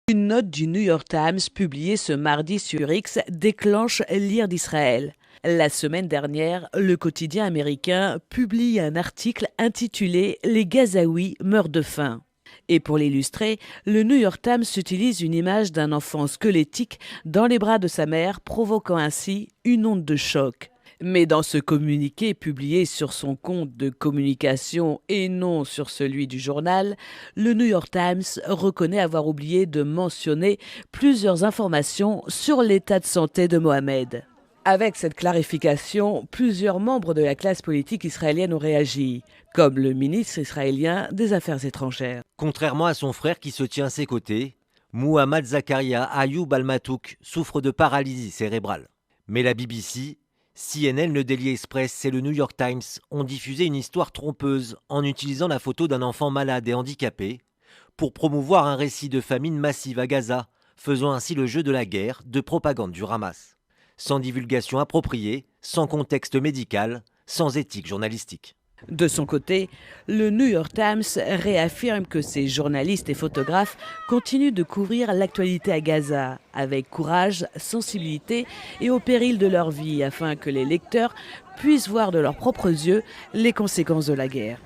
Une note du New York Times publiée ce mardi sur X déclenche l'ire d'Israël. La semaine dernière, le quotidien américain publie un article intitulé « Les Gazaouis meurent de faim ». Et pour l'illustrer, le New York Times utilise une image d'un enfant squelettique dans les bras de sa mère, provoquant ainsi une onde de choc. Mais dans ce communiqué publié sur son compte de communication et non sur celui du journal, le New York Times reconnaît avoir oublié de mentionner plusieurs informations sur l'état de santé de Mohamed. Avec cette clarification, plusieurs membres de la classe politique israélienne ont réagi, comme le ministre israélien des Affaires étrangères. Contrairement à son frère qui se tient à ses côtés, Muhammad Zakaria Ayoub Al-Matouk souffre de paralysie cérébrale. Mais la BBC, CNN, le Daily Express et le New York Times ont diffusé une histoire trompeuse en utilisant la photo d'un enfant malade et handicapé pour promouvoir un récit de famine massive à Gaza, faisant ainsi le jeu de la guerre de propagande du Hamas. Sans divulgation appropriée, sans contexte médical, sans éthique journalistique. De son côté, le New York Times réaffirme que ses journalistes et photographes continuent de couvrir l'actualité à Gaza avec courage, sensibilité et au péril de leur vie afin que les lecteurs puissent voir de leurs propres yeux les conséquences de la guerre.